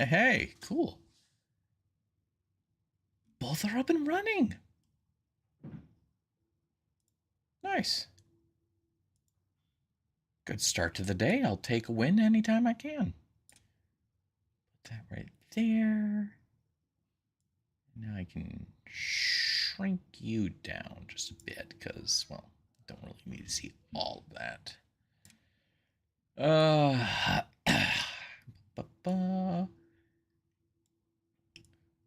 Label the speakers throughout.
Speaker 1: Hey, cool. Both are up and running. Nice. Good start to the day. I'll take a win anytime I can. Put that right there. Now I can shrink you down just a bit because, well, I don't really need to see all of that.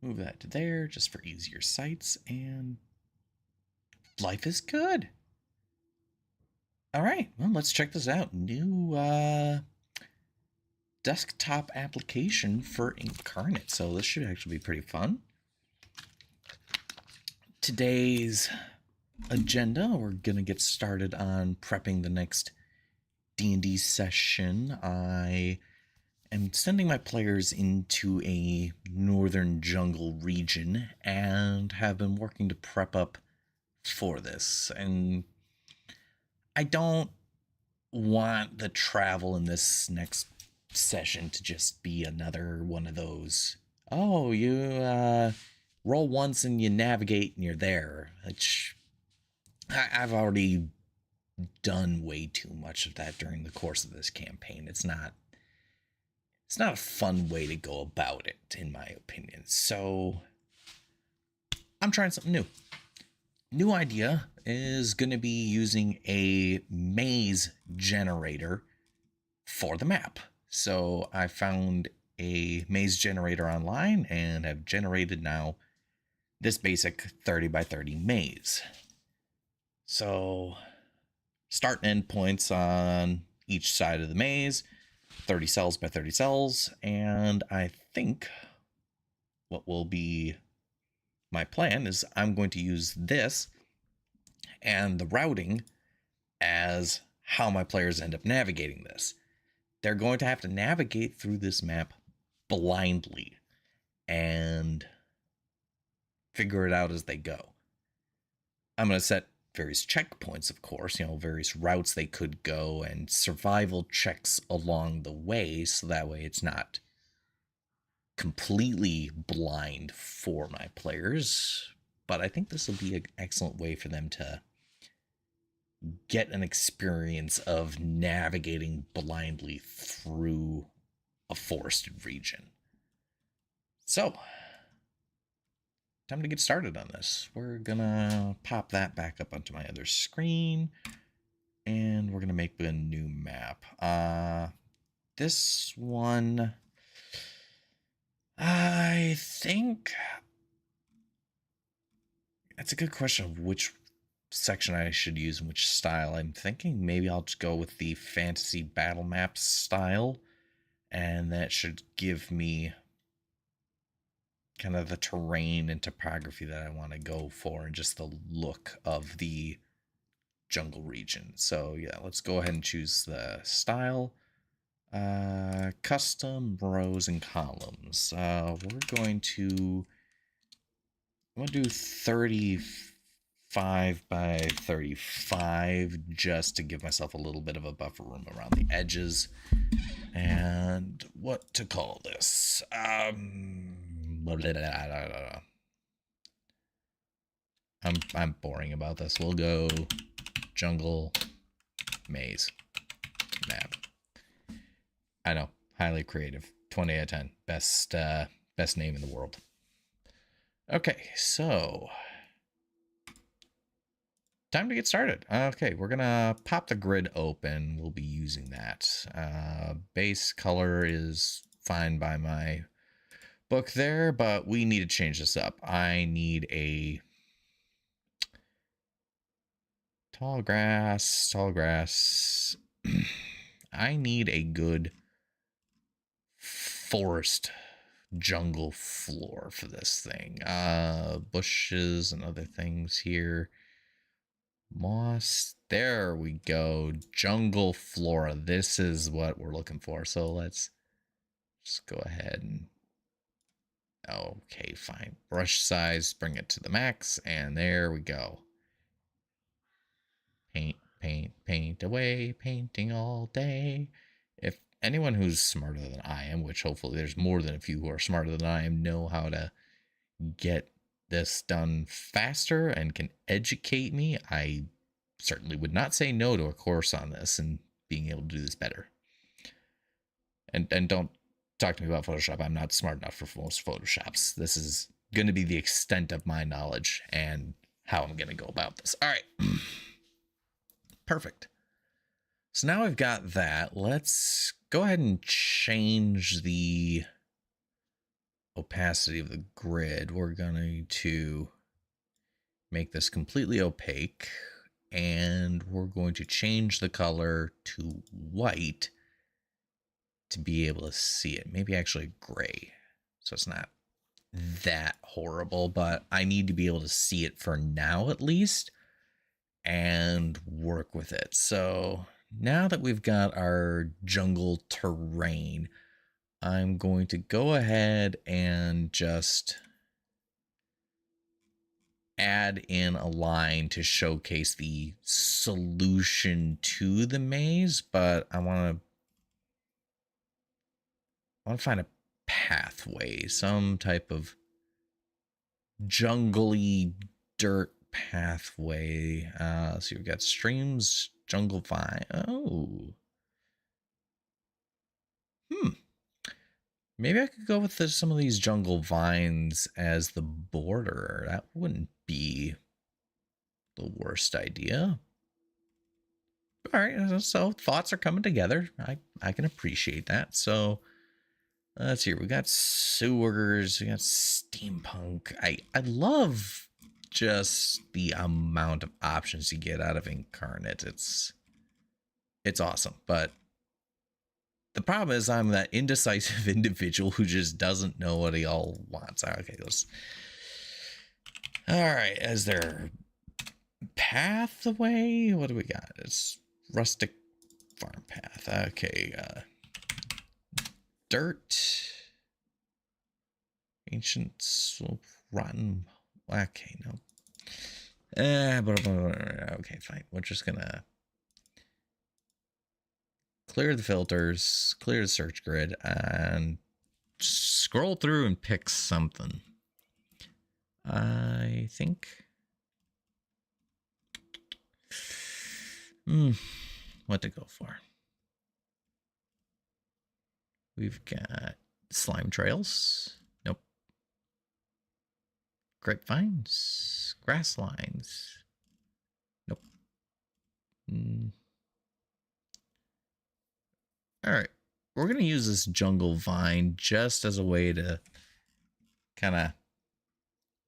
Speaker 1: Move that to there just for easier sights, and life is good. All right, well, let's check this out. New desktop application for Incarnate. So this should actually be pretty fun. Today's agenda, we're going to get started on prepping the next D&D session. I am sending my players into a northern jungle region and have been working to prep up for this. And I don't want the travel in this next session to just be another one of those, oh, you roll once and you navigate and you're there, which I've already done way too much of that during the course of this campaign. It's not a fun way to go about it, in my opinion. So I'm trying something new. New idea is going to be using a maze generator for the map. So I found a maze generator online and have generated now this basic 30 by 30 maze. So start and end points on each side of the maze, 30 cells by 30 cells, and I think what will be my plan is I'm going to use this and the routing as how my players end up navigating this. They're going to have to navigate through this map blindly and figure it out as they go. I'm going to set various checkpoints, of course, various routes they could go and survival checks along the way, so that way it's not completely blind for my players. But I think this will be an excellent way for them to get an experience of navigating blindly through a forested region. So, time to get started on this. We're gonna pop that back up onto my other screen, and we're gonna make a new map. This one, I think that's a good question of which section I should use and which style. I'm thinking maybe I'll just go with the fantasy battle map style, and that should give me kind of the terrain and topography that I want to go for and just the look of the jungle region. So yeah, let's go ahead and choose the style. Custom rows and columns. I'm going to do 35 by 35 just to give myself a little bit of a buffer room around the edges. And what to call this? I'm boring about this. We'll go jungle maze map. I know, highly creative. 20 out of 10. Best name in the world. Okay, so time to get started. Okay, we're gonna pop the grid open. We'll be using that. Base color is fine by my book there, but we need to change this up. I need a tall grass. I need a good forest jungle floor for this thing. Bushes and other things here. Moss. There we go. Jungle flora. This is what we're looking for. So let's just go ahead and... Okay, fine. Brush size, bring it to the max, and there we go. Paint, paint, paint away, painting all day. If anyone who's smarter than I am, which hopefully there's more than a few who are smarter than I am, know how to get this done faster and can educate me, I certainly would not say no to a course on this and being able to do this better. And don't talk to me about Photoshop. I'm not smart enough for most Photoshops. This is going to be the extent of my knowledge and how I'm going to go about this. All right. Perfect. So now I've got that. Let's go ahead and change the opacity of the grid. We're going to make this completely opaque, and we're going to change the color to white to be able to see it. Maybe actually gray, so it's not that horrible, but I need to be able to see it for now at least and work with it. So now that we've got our jungle terrain, I'm going to go ahead and just add in a line to showcase the solution to the maze, but I want to find a pathway, some type of jungly dirt pathway. So we've got streams, jungle vine. Oh. Maybe I could go with some of these jungle vines as the border. That wouldn't be the worst idea. All right, so thoughts are coming together. I can appreciate that. So let's see. We got sewers. We got steampunk. I love just the amount of options you get out of Incarnate. It's awesome, but the problem is I'm that indecisive individual who just doesn't know what he all wants. Okay, let's. All right, as their pathway, what do we got? It's rustic farm path. Okay, dirt, ancient slope, rotten. Okay, no. Okay, fine. We're just gonna clear the filters, clear the search grid, and scroll through and pick something. I think. What to go for? We've got slime trails. Nope. Grapevines. Grass lines. Nope. All right. We're going to use this jungle vine just as a way to kind of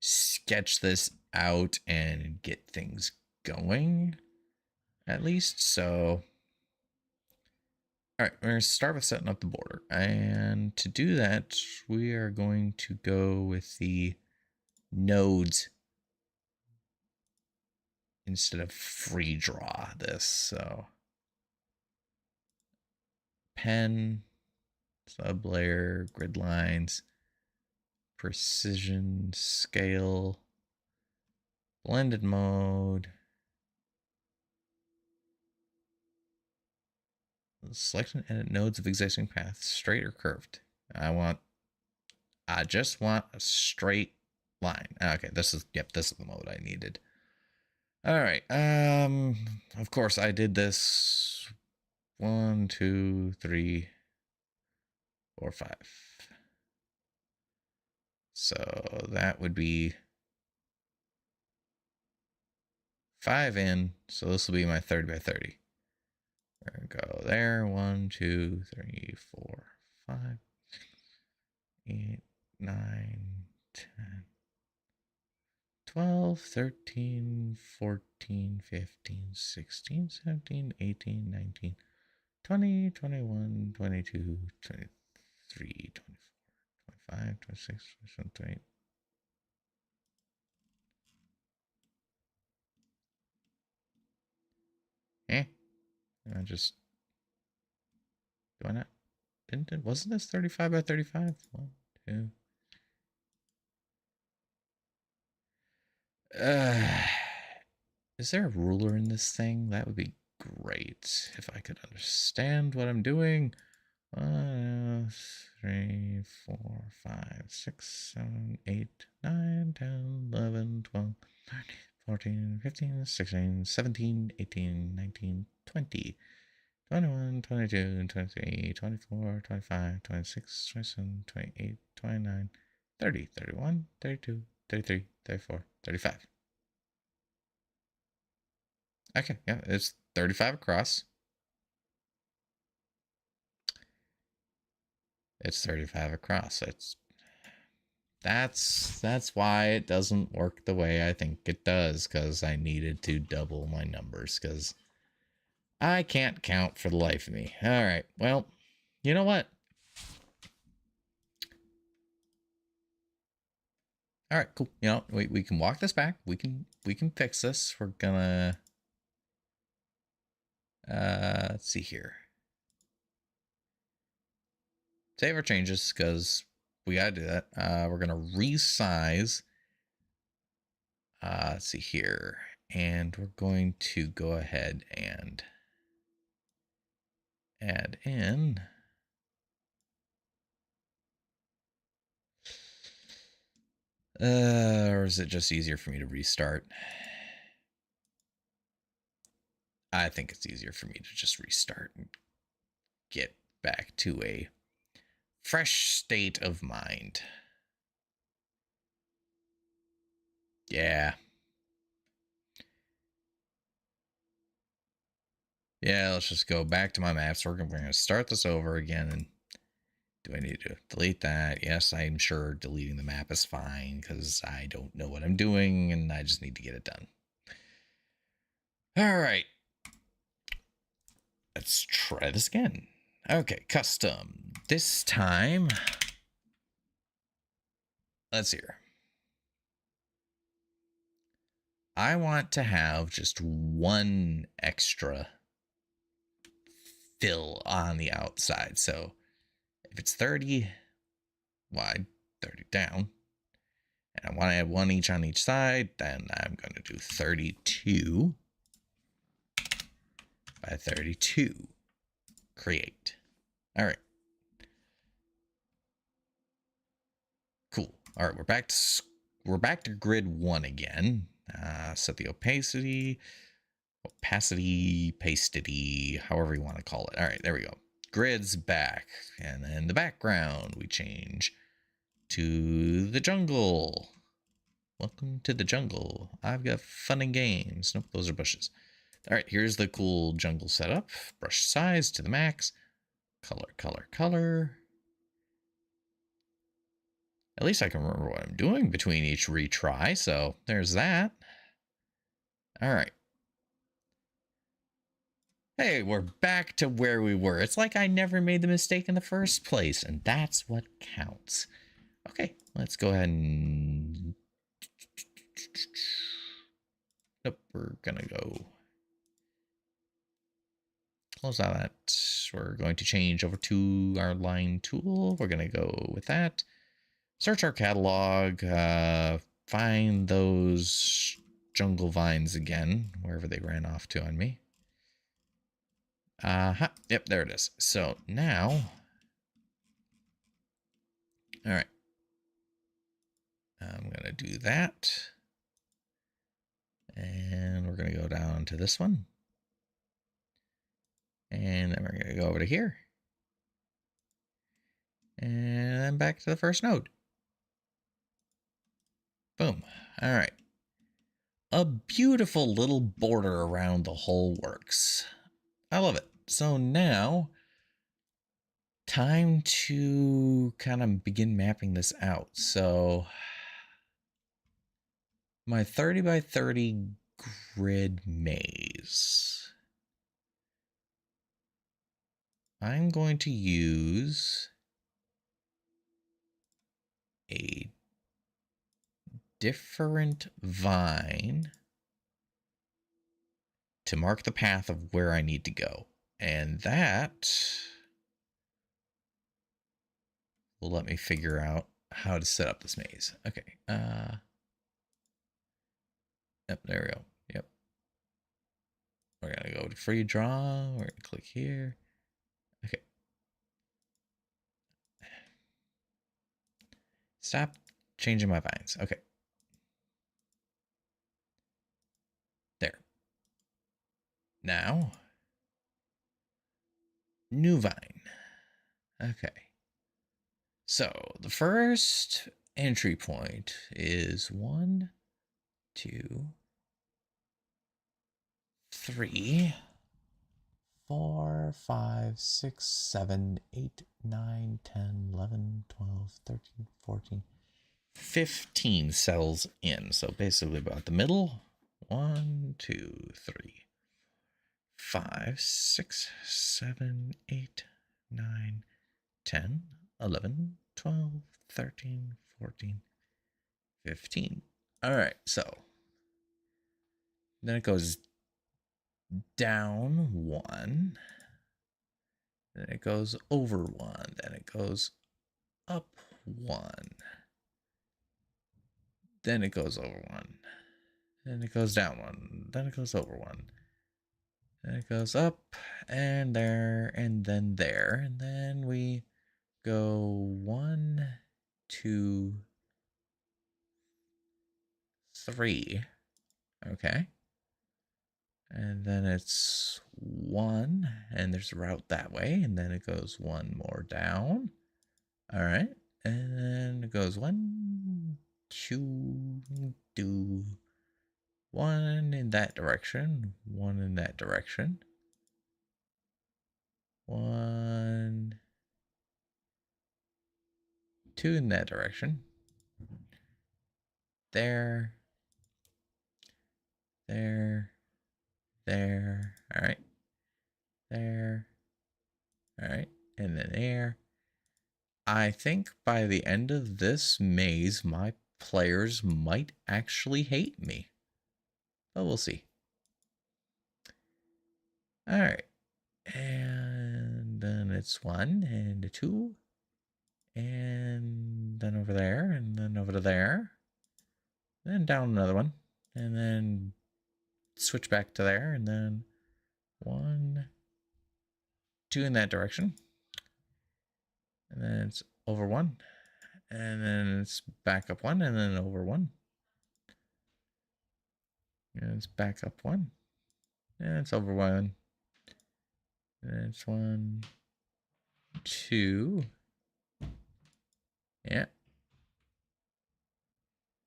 Speaker 1: sketch this out and get things going, at least. So, all right, we're going to start with setting up the border. And to do that, we are going to go with the nodes instead of free draw this. So, pen, sublayer, grid lines, precision, scale, blended mode. Select and edit nodes of existing paths, straight or curved. I just want a straight line. Okay, this is the mode I needed. All right. Of course I did this 1, 2, 3, 4, 5. So that would be 5 in. So this will be my 30 by 30. We're going to go there. 1, 2, 3, 4, 5, 8, 9, 10, 12, 13, 14, 15, 16, 17, 18, 19, 20, 21, 22, 23, 24, 25, 26, 27, 28. I just, do I not, wasn't this 35 by 35? 1, 2. Is there a ruler in this thing? That would be great if I could understand what I'm doing. 1, 2, 3, 4, 5, 6, 7, 8, 9, 10, 11, 12, 13, 14, 15, 16, 17, 18, 19, 20, 21, 22, 23, 24, 25, 26, 27, 28, 29, 30, 31, 32, 33, 34, 35. Okay, yeah, it's 35 across. It's 35 across. That's why it doesn't work the way I think it does, because I needed to double my numbers, because I can't count for the life of me. All right, well, you know what? All right, cool. You know, we can walk this back. We can fix this. We're gonna let's see here. Save our changes because we gotta do that. We're gonna resize. Let's see here, and we're going to go ahead and add in. Or is it just easier for me to restart? I think it's easier for me to just restart and get back to a fresh state of mind. Yeah. Yeah, let's just go back to my maps. We're going to start this over again. And do I need to delete that? Yes, I'm sure deleting the map is fine because I don't know what I'm doing and I just need to get it done. All right. Let's try this again. Okay, custom. This time, let's see here. I want to have just one extra fill on the outside. So if it's 30 wide, 30 down, and I want to add one each on each side, then I'm going to do 32 by 32. Create. All right. Cool. All right, we're back to grid 1 again. Set the opacity, pastity, however you want to call it. All right, there we go. Grid's back. And then the background we change to the jungle. Welcome to the jungle. I've got fun and games. Nope, those are bushes. All right, here's the cool jungle setup. Brush size to the max. Color, color, color. At least I can remember what I'm doing between each retry, so there's that. All right. Hey, we're back to where we were. It's like I never made the mistake in the first place, and that's what counts. Okay, let's go ahead and... Nope, we're gonna go... Close out that. We're going to change over to our line tool. We're gonna go with that. Search our catalog, find those jungle vines again, wherever they ran off to on me. Yep, there it is. So now, all right, I'm going to do that. And we're going to go down to this one. And then we're going to go over to here. And then back to the first node. Boom. All right. A beautiful little border around the whole works. I love it. So now, time to kind of begin mapping this out. So my 30 by 30 grid maze. I'm going to use a different vine to mark the path of where I need to go. And that will let me figure out how to set up this maze. Okay. Yep, there we go. Yep. We're going to go to free draw. We're going to click here. Okay. Stop changing my vines. Okay. There. Now, new vine. Okay. So the first entry point is 1, 2, 3, 4, 5, 6, 7, 8, 9, 10, 11, 12, 13, 14, 15 cells in. So basically about the middle. 1, 2, 3, 5, 6, 7, 8, 9, 10, 11, 12, 13, 14, 15. All right, so then it goes down 1, then it goes over 1, then it goes up 1, then it goes over 1, then it goes down 1, then it goes over 1, then it goes up and there and then there, and then we go 1, 2, 3. Okay. And then it's 1, and there's a route that way, and then it goes 1 more down. All right. And then it goes 1, 2, 1 in that direction, 1 in that direction, 1, 2 in that direction. There. All right. There. All right. And then there. I think by the end of this maze, my players might actually hate me. But we'll see. All right. And then it's 1 and 2. And then over there. And then over to there. Then down another one. And then switch back to there. And then 1, 2 in that direction. And then it's over 1. And then it's back up 1. And then over 1. And it's back up 1. And it's over 1. And it's 1, 2. Yeah.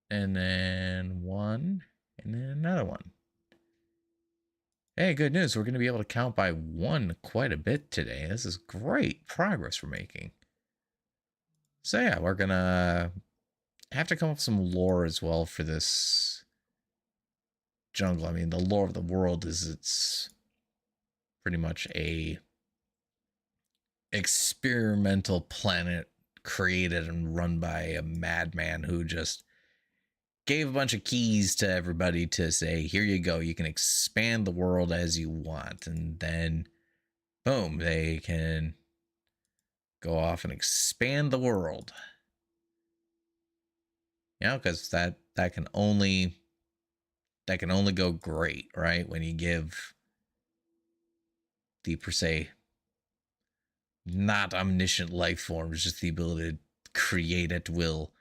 Speaker 1: And then 1. And then another 1. Hey, good news. We're going to be able to count by 1 quite a bit today. This is great progress we're making. So yeah, we're going to have to come up with some lore as well for this jungle. I mean, the lore of the world is it's pretty much a experimental planet created and run by a madman who just gave a bunch of keys to everybody to say, here you go, you can expand the world as you want. And then, boom, they can go off and expand the world. You know, because that can only go great, right? When you give the, per se, not omniscient life forms just the ability to create at will.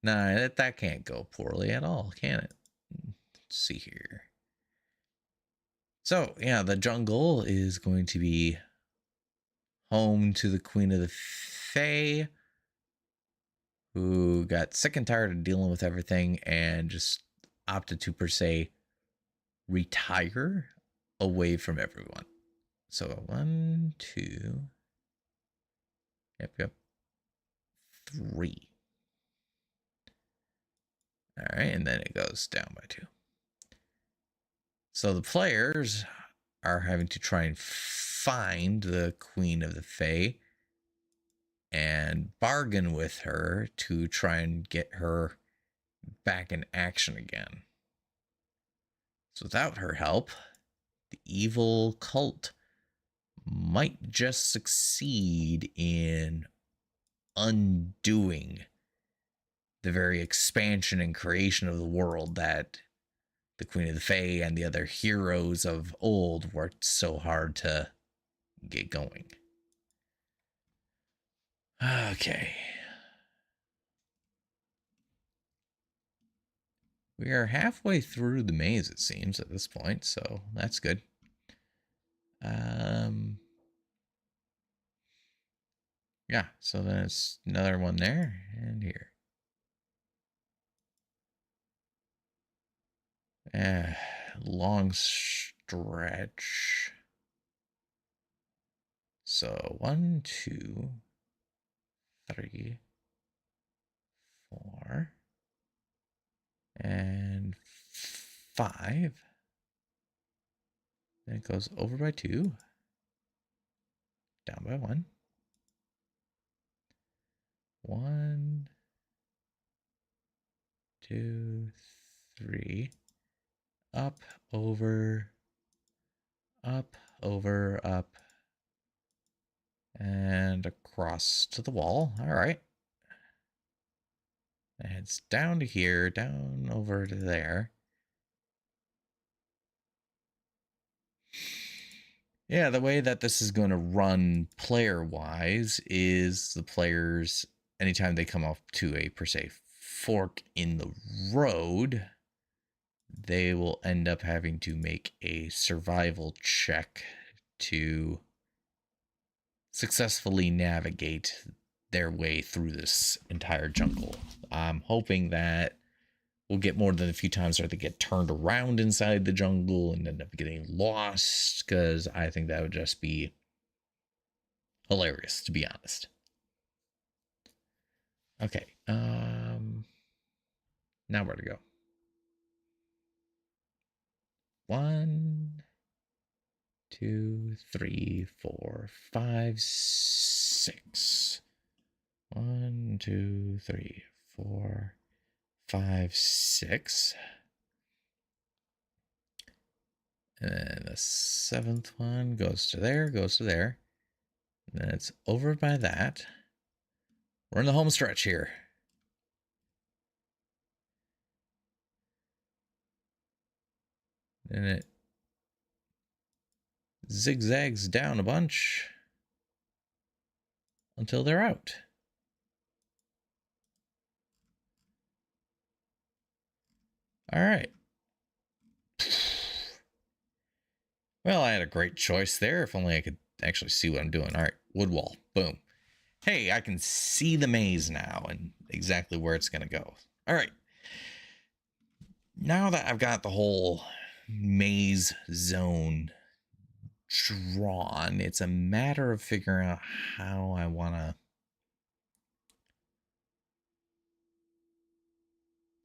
Speaker 1: Nah, that can't go poorly at all, can it? Let's see here. So, yeah, the jungle is going to be home to the Queen of the Fae, who got sick and tired of dealing with everything and just opted to, per se, retire away from everyone. So, 1, 2, yep, 3. All right, and then it goes down by 2. So the players are having to try and find the Queen of the Fae and bargain with her to try and get her back in action again. So without her help, the evil cult might just succeed in undoing the very expansion and creation of the world that the Queen of the Fae and the other heroes of old worked so hard to get going. Okay. We are halfway through the maze, it seems, at this point, so that's good. Yeah, so there's another one there and here. Long stretch. So 1, 2, 3, 4, and 5. Then it goes over by 2, down by 1. 1, 2, 3, up, over, up, over, up, and across to the wall. All right. And it's down to here, down over to there. Yeah, the way that this is going to run player-wise is the players, anytime they come up to a, per se, fork in the road, they will end up having to make a survival check to successfully navigate their way through this entire jungle. I'm hoping that we'll get more than a few times where they get turned around inside the jungle and end up getting lost, because I think that would just be hilarious, to be honest. Okay, now where to go? 1, 2, 3, 4, 5, 6. 1, 2, 3, 4, 5, 6. And then the 7th one goes to there, goes to there. And then it's over by that. We're in the home stretch here. And it zigzags down a bunch until they're out. All right. Well, I had a great choice there. If only I could actually see what I'm doing. All right, wood wall. Boom. Hey, I can see the maze now and exactly where it's going to go. All right. Now that I've got the whole maze zone drawn, it's a matter of figuring out how I want to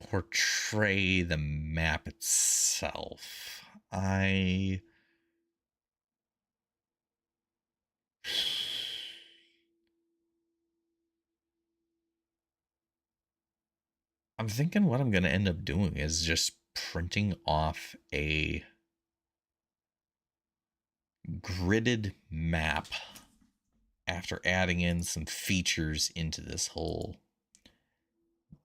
Speaker 1: portray the map itself. I'm thinking what I'm going to end up doing is just printing off a gridded map after adding in some features into this whole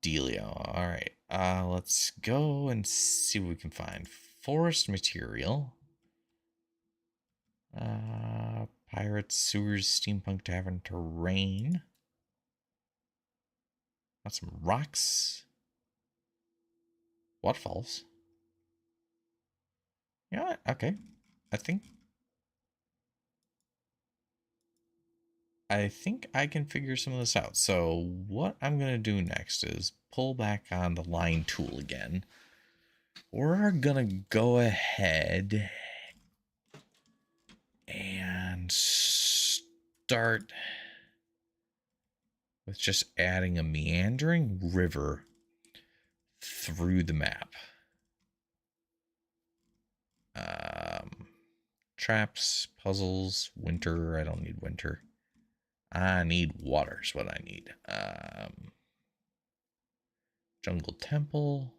Speaker 1: dealio. All right, let's go and see what we can find. Forest material. Pirates, sewers, steampunk tavern, terrain. Got some rocks. Waterfalls. Yeah, okay. I think I can figure some of this out. So what I'm going to do next is pull back on the line tool again. We're going to go ahead and start with just adding a meandering river through the map. Traps, puzzles, winter. I don't need winter. I need water is what I need. Jungle temple,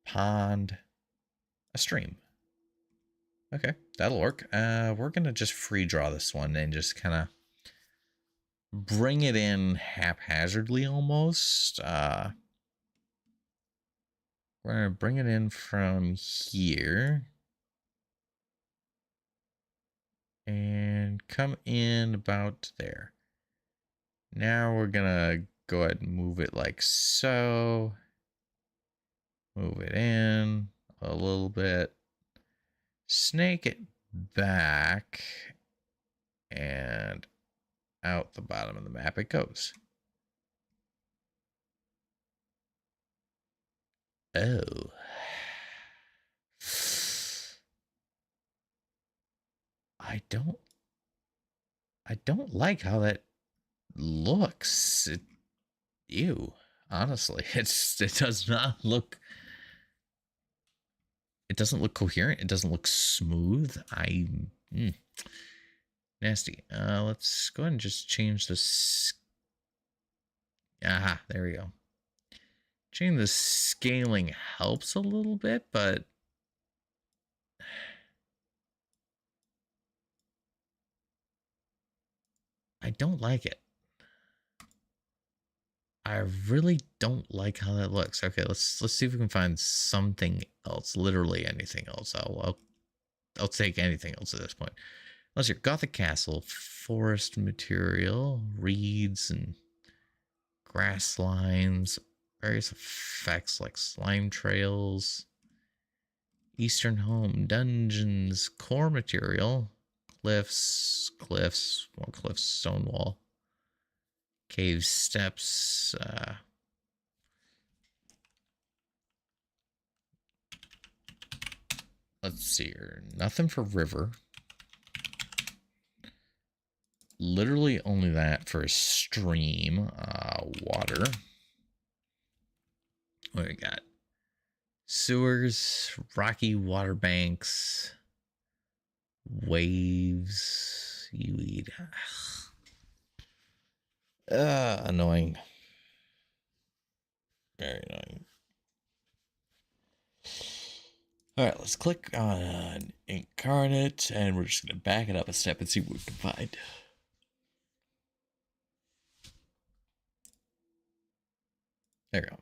Speaker 1: pond, a stream. Okay, that'll work. We're gonna just free draw this one and just kind of bring it in haphazardly almost. We're gonna bring it in from here and come in about there. Now we're gonna go ahead and move it like so. Move it in a little bit. Snake it back. And out the bottom of the map it goes. Oh. I don't like how that looks. Ew. Honestly, it does not look. It doesn't look coherent. It doesn't look smooth. Nasty. Let's go ahead and just change this. Aha, there we go. Changing the scaling helps a little bit, but I don't like it. I really don't like how that looks. Okay, let's see if we can find something else. Literally anything else. I'll take anything else at this point. Let's hear Gothic Castle, forest material, reeds and grass lines, various effects like slime trails, Eastern home, dungeons, core material, cliffs, more cliffs, stone wall, cave steps, let's see here. Nothing for river. Literally only that for a stream. Water. What do we got? Sewers, rocky water banks, waves, seaweed. Annoying. Very annoying. All right, let's click on Incarnate, and we're just going to back it up a step and see what we can find. There we go.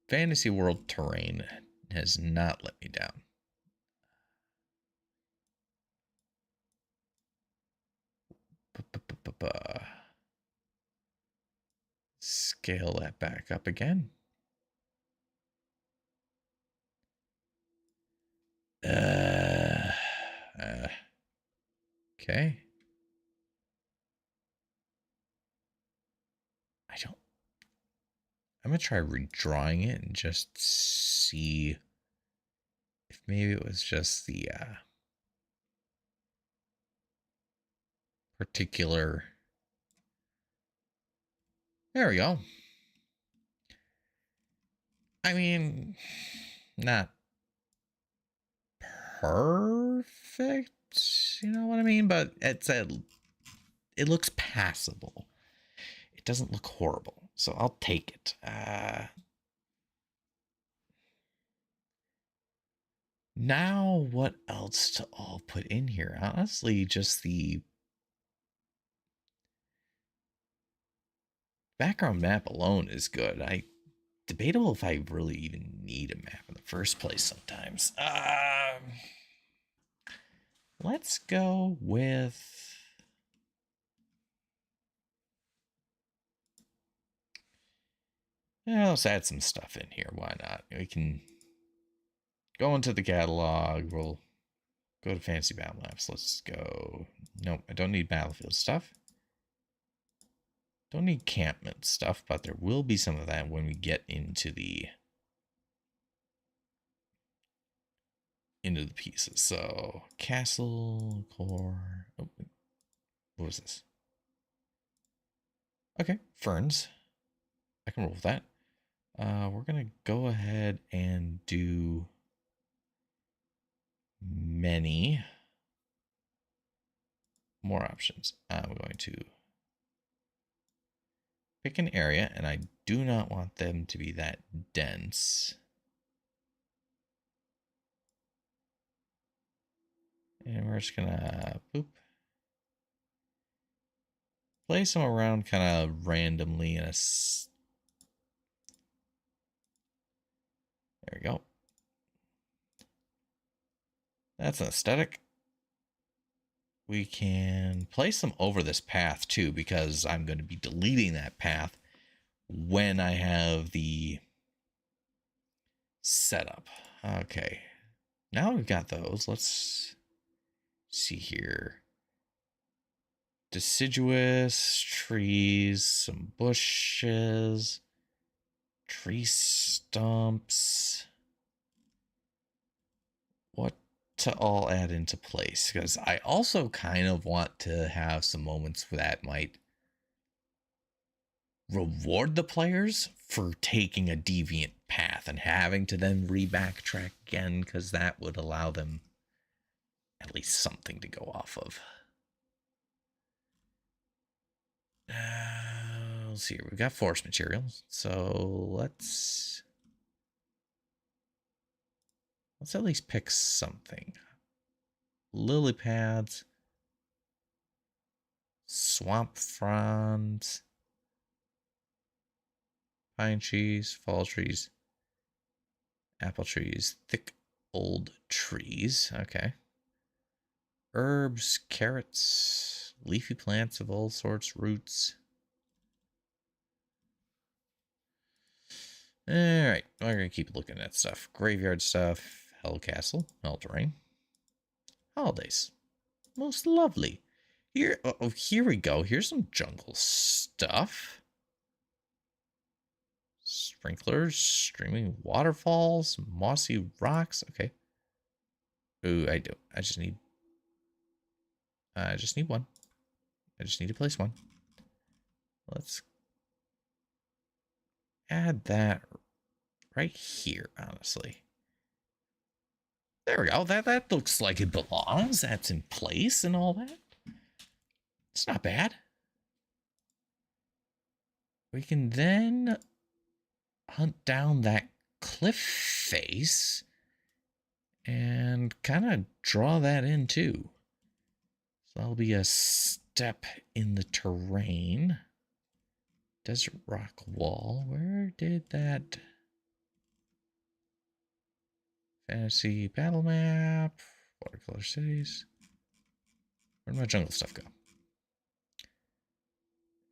Speaker 1: Fantasy World terrain has not let me down. Scale that back up again. Okay. I'm going to try redrawing it and just see if maybe it was just the particular. There we go. I mean, not perfect, you know what I mean? But it looks passable. It doesn't look horrible, so I'll take it. Now, what else to all put in here? Honestly, just the background map alone is good. Debatable if I really even need a map in the first place sometimes. Let's go with... Yeah, let's add some stuff in here. Why not? We can go into the catalog. We'll go to Fantasy Battle Maps. Let's go... Nope, I don't need Battlefield stuff. Don't need campment stuff, but there will be some of that when we get into the pieces. So castle, core. Oh, what was this? Okay, ferns. I can roll with that. We're gonna go ahead and do many more options. I'm going to pick an area, and I do not want them to be that dense. And we're just gonna boop. Place them around kind of randomly in a... There we go. That's an aesthetic. We can place them over this path too, because I'm going to be deleting that path when I have the setup. Okay. Now we've got those. Let's see here. Deciduous trees, some bushes, tree stumps. What to all add into place? Because I also kind of want to have some moments that might reward the players for taking a deviant path and having to then re-backtrack again, because that would allow them at least something to go off of. Let's see here. We've got forest materials, so let's at least pick something. Lily pads, swamp fronds, pine trees, fall trees, apple trees, thick old trees. Okay. Herbs, carrots, leafy plants of all sorts, roots. Alright, we're going to keep looking at stuff. Graveyard stuff, Hell Castle, Eldraine. Holidays. Most lovely. Here, oh, here we go. Here's some jungle stuff. Sprinklers, streaming waterfalls, mossy rocks. Okay. Ooh, I do. I just need one. I just need to place one. Let's add that right here, honestly. There we go. That looks like it belongs. That's in place and all that. It's not bad. We can then hunt down that cliff face and kind of draw that in too. So that'll be a step in the terrain. Desert rock wall. Where did that fantasy battle map? Watercolor cities. Where'd my jungle stuff go?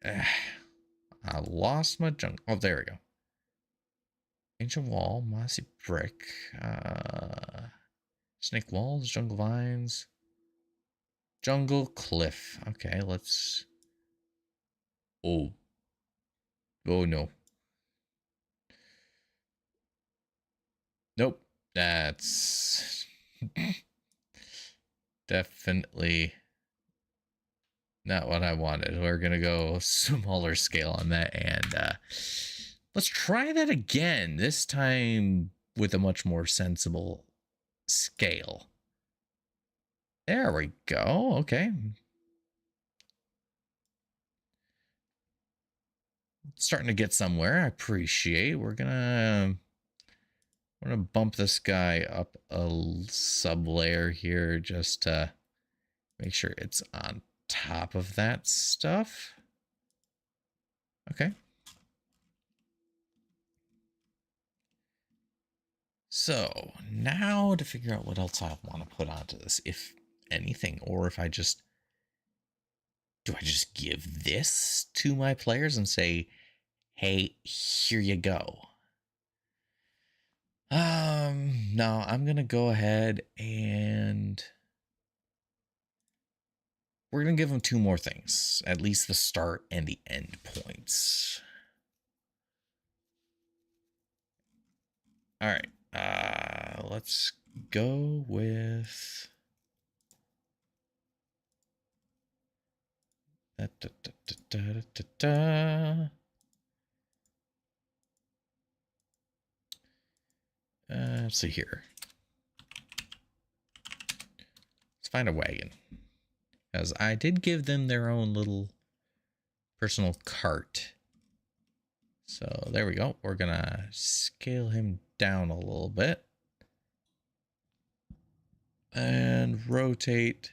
Speaker 1: I lost my jungle. Oh, there we go. Ancient wall, mossy brick, snake walls, jungle vines, jungle cliff. Okay, let's. Oh no. Nope. That's definitely not what I wanted. We're gonna go smaller scale on that, and let's try that again. This time with a much more sensible scale. There we go. Okay. Starting to get somewhere. I appreciate. We're gonna bump this guy up a sub layer here just to make sure it's on top of that stuff. Okay. So now to figure out what else I want to put onto this, if anything, or if do I just give this to my players and say, hey, here you go. No, I'm going to go ahead and we're going to give them two more things, at least the start and the end points. All right. Let's go with let's see here. Let's find a wagon. Because I did give them their own little personal cart. So there we go. We're going to scale him down a little bit. And rotate.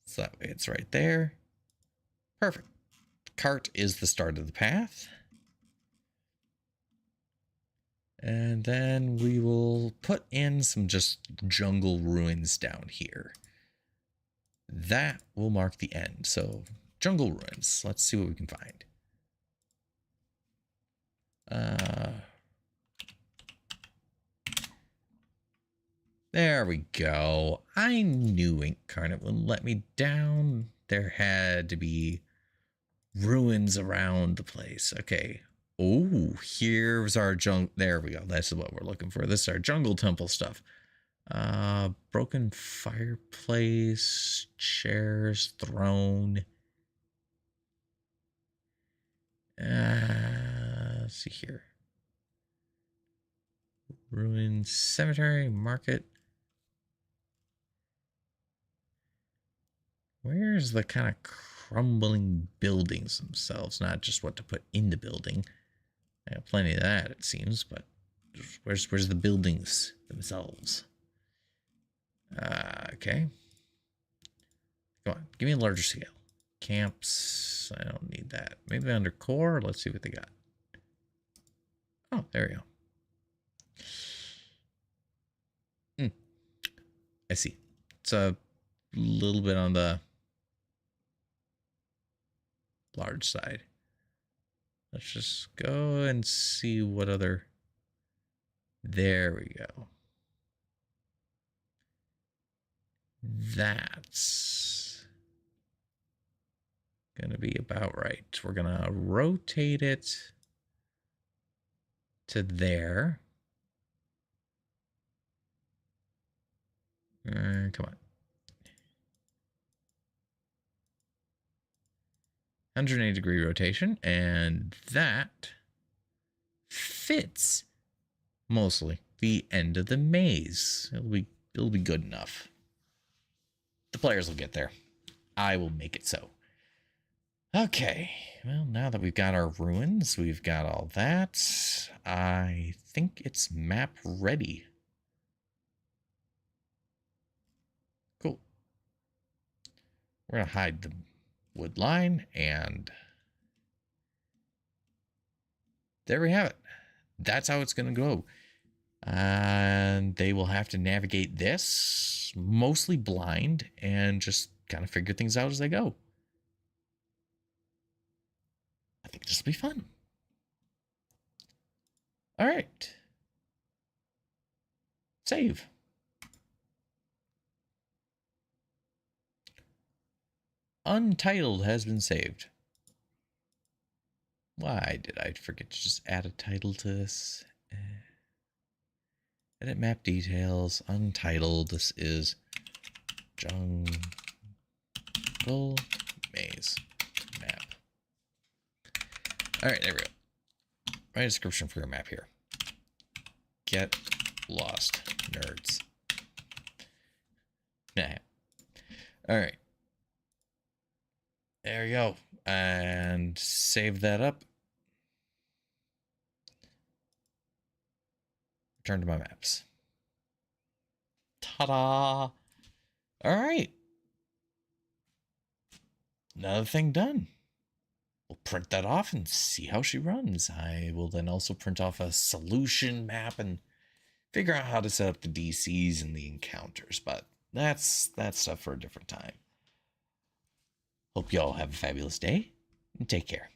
Speaker 1: So that way it's right there. Perfect. The cart is the start of the path. And then we will put in some just jungle ruins down here. That will mark the end. So jungle ruins. Let's see what we can find. There we go. I knew Incarnate wouldn't let me down. There had to be ruins around the place. Okay. Oh, here's our jungle. There we go. That's what we're looking for. This is our jungle temple stuff. Broken fireplace, chairs, throne. Let's see here. Ruins, cemetery, market. Where's the kind of crumbling buildings themselves? Not just what to put in the building. I have plenty of that, it seems, but where's the buildings themselves? Okay. Go on, give me a larger scale. Camps, I don't need that. Maybe under core, let's see what they got. Oh, there we go. I see. It's a little bit on the large side. Let's just go and see what other... There we go. That's gonna be about right. We're gonna rotate it to there. Come on. 180-degree rotation, and that fits mostly the end of the maze. It'll be good enough. The players will get there. I will make it so. Okay, well, now that we've got our ruins, we've got all that, I think it's map ready. Cool. We're going to hide the wood line, and there we have it. That's how it's going to go. And they will have to navigate this mostly blind and just kind of figure things out as they go. I think this will be fun. All right. Save. Untitled has been saved. Why did I forget to just add a title to this? Edit map details, untitled. This is jungle maze map. All right, there we go. Write a description for your map here. Get lost, nerds. Nah. All right. There you go. And save that up. Return to my maps. Ta-da! All right. Another thing done. We'll print that off and see how she runs. I will then also print off a solution map and figure out how to set up the DCs and the encounters, but that's stuff for a different time. Hope you all have a fabulous day and take care.